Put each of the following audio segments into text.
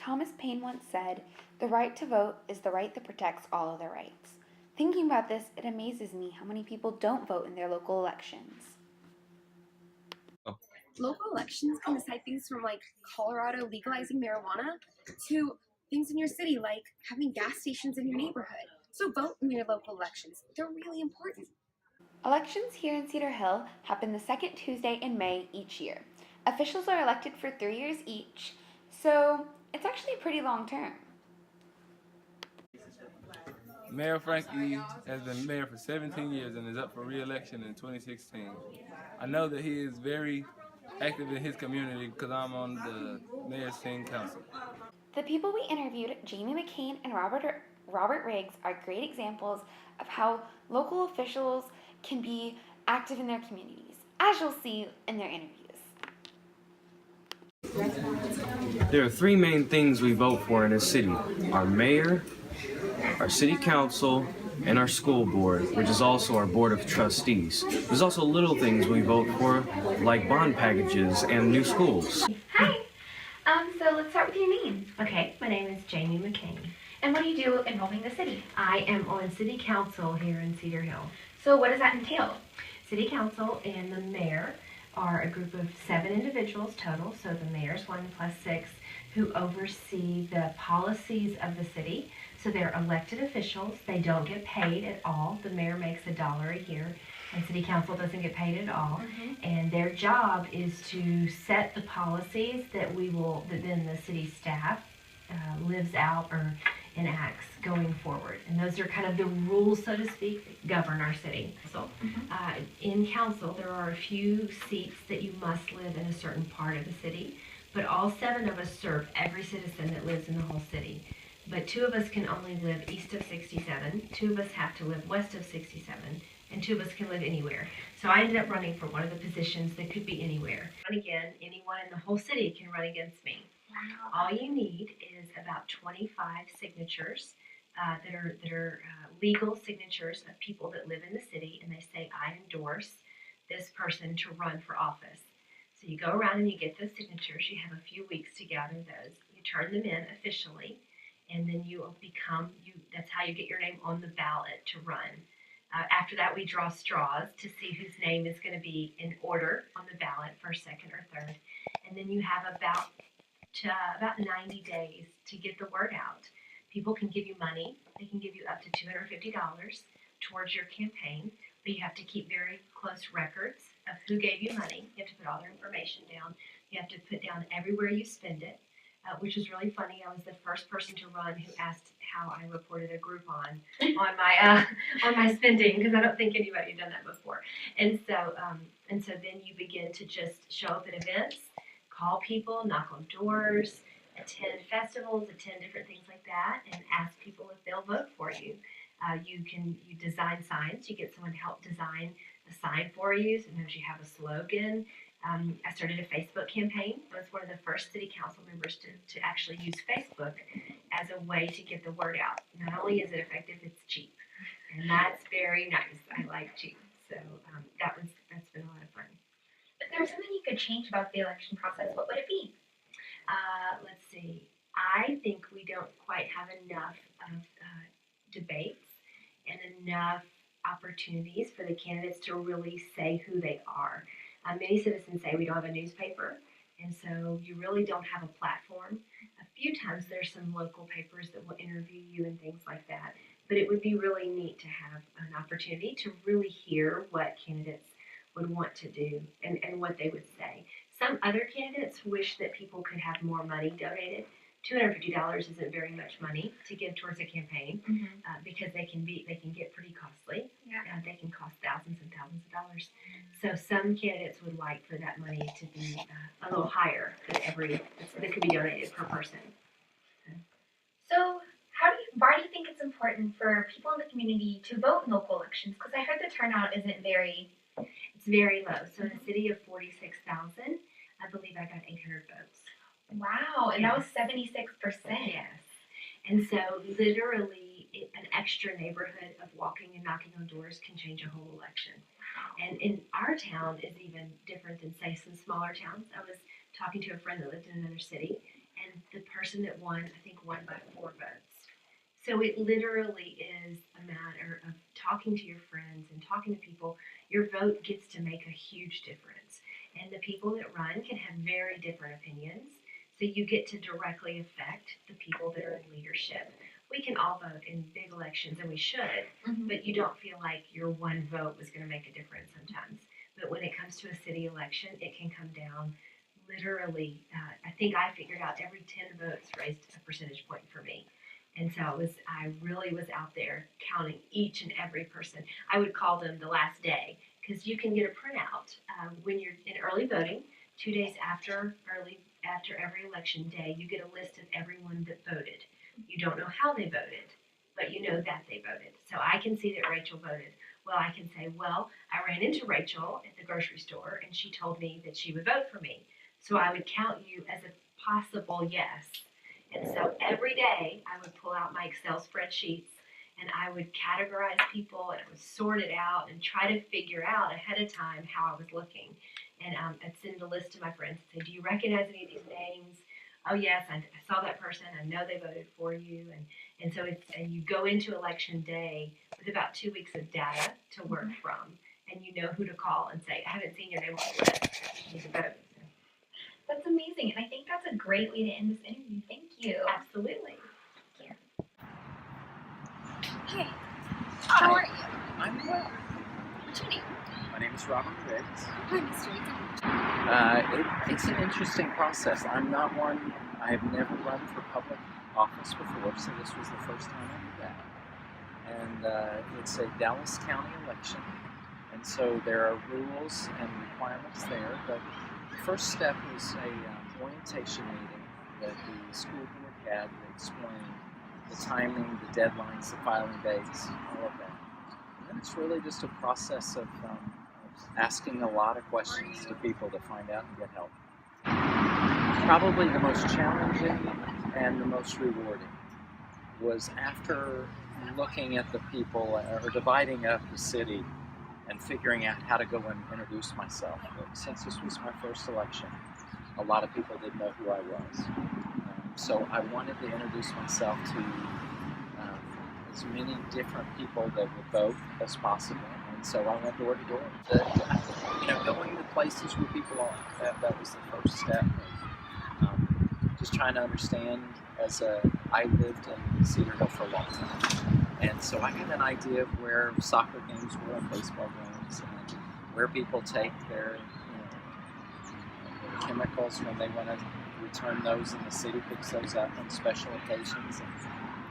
Thomas Paine once said, "The right to vote is the right that protects all other rights." Thinking about this, it amazes me how many people don't vote in their local elections. Oh. Local elections can decide things from like Colorado legalizing marijuana to things in your city like having gas stations in your neighborhood. So vote in your local elections. They're really important. Elections here in Cedar Hill happen the second Tuesday in May each year. Officials are elected for 3 years each, so it's actually pretty long term. Mayor Frankie has been mayor for 17 years and is up for re-election in 2016. I know that he is very active in his community because I'm on the mayor's team council. The people we interviewed, Jamie McCain and Robert Riggs, are great examples of how local officials can be active in their communities, as you'll see in their interviews. There are three main things we vote for in a city: our mayor, our city council, and our school board, which is also our board of trustees. There's also little things we vote for, like bond packages and new schools. Hi. So let's start with your name. Okay, my name is Jamie McCain. And what do you do involving the city? I am on City Council here in Cedar Hill. So what does that entail? City Council and the mayor are a group of 7 individuals total, so the mayor's 1 plus 6, who oversee the policies of the city. So they're elected officials. They don't get paid at all. The mayor makes $1 a year, and city council doesn't get paid at all. And their job is to set the policies that then the city staff lives out or enacts going forward. And those are kind of the rules, so to speak, that govern our city. So in council, there are a few seats that you must live in a certain part of the city, but all 7 of us serve every citizen that lives in the whole city. But 2 of us can only live east of 67, 2 of us have to live west of 67, and 2 of us can live anywhere. So I ended up running for one of the positions that could be anywhere. And again, anyone in the whole city can run against me. Wow. All you need is about 25 signatures that are legal signatures of people that live in the city, and they say, "I endorse this person to run for office." So you go around and you get those signatures. You have a few weeks to gather those. You turn them in officially, and then that's how you get your name on the ballot to run. After that, we draw straws to see whose name is going to be in order on the ballot, first, second, or third. And then you have about 90 days to get the word out. People can give you money. They can give you up to $250 towards your campaign, but you have to keep very close records of who gave you money. You have to put all their information down. You have to put down everywhere you spend it, which is really funny. I was the first person to run who asked how I reported a Groupon on my spending, because I don't think anybody had done that before. And so then you begin to just show up at events, call people, knock on doors, attend festivals, attend different things like that, and ask people if they'll vote for you. You design signs. You get someone to help design a sign for you. Sometimes you have a slogan. I started a Facebook campaign. I was one of the first city council members to actually use Facebook as a way to get the word out. Not only is it effective, it's cheap, and that's very nice. I like cheap, so that's been a lot of fun. If there was something you could change about the election process, what would it be? Let's see. I think we don't quite have enough of debates and enough opportunities for the candidates to really say who they are. Many citizens say we don't have a newspaper, and so you really don't have a platform. A few times there's some local papers that will interview you and things like that, but it would be really neat to have an opportunity to really hear what candidates would want to do and what they would say. Some other candidates wish that people could have more money donated. $250 isn't very much money to give towards a campaign, because they can get pretty costly. Yeah. They can cost thousands and thousands of dollars. So some candidates would like for that money to be a little higher that could be donated per person. So why do you think it's important for people in the community to vote in local elections? Because I heard the turnout isn't very... It's very low. So in a city of 46,000, I believe I got 800 votes. Wow, and that was 76%. Yes. And so literally an extra neighborhood of walking and knocking on doors can change a whole election. And in our town is even different than, say, some smaller towns. I was talking to a friend that lived in another city, and the person that won, I think, won by 4 votes. So it literally is a matter of talking to your friends and talking to people. Your vote gets to make a huge difference. And the people that run can have very different opinions. So you get to directly affect the people that are in leadership. We can all vote in big elections, and we should, but you don't feel like your one vote was going to make a difference sometimes. But when it comes to a city election, it can come down literally. I think I figured out every 10 votes raised a percentage point for me. And so I really was out there counting each and every person. I would call them the last day, because you can get a printout when you're in early voting. 2 days after every election day, you get a list of everyone that voted. You don't know how they voted, but you know that they voted. So I can see that Rachel voted. Well, I can say, well, I ran into Rachel at the grocery store, and she told me that she would vote for me. So I would count you as a possible yes. And so every day I would pull out my Excel spreadsheets, and I would categorize people, and I would sort it out and try to figure out ahead of time how I was looking. And I'd send a list to my friends and say, do you recognize any of these names? Oh yes, I saw that person. I know they voted for you. And so and you go into election day with about 2 weeks of data to work from, and you know who to call and say, I haven't seen your name on the list. You need to vote. That's amazing, and I think that's a great way to end this interview. Thank you. Absolutely. Hey, how are you? I'm well. What's your name? My name is Robert Riggs. Hi, Mr. Riggs. It's an interesting process. I'm not one, I have never run for public office before, so this was the first time I did that. And it's a Dallas County election, and so there are rules and requirements there, but the first step was a orientation meeting that the school board had to explain the timing, the deadlines, the filing dates, all of that. And then it's really just a process of asking a lot of questions to people to find out and get help. Probably the most challenging and the most rewarding was after looking at the people or dividing up the city and figuring out how to go and introduce myself. But since this was my first election, a lot of people didn't know who I was. So I wanted to introduce myself to as many different people that would vote as possible. And so I went door to door to going to places where people are. That was the first step of just trying to understand. I lived in Cedar Hill for a long time. And so I had an idea of where soccer games were and baseball games and where people take their chemicals when they want to return those, and the city picks those up on special occasions. And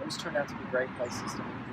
those turned out to be great places to meet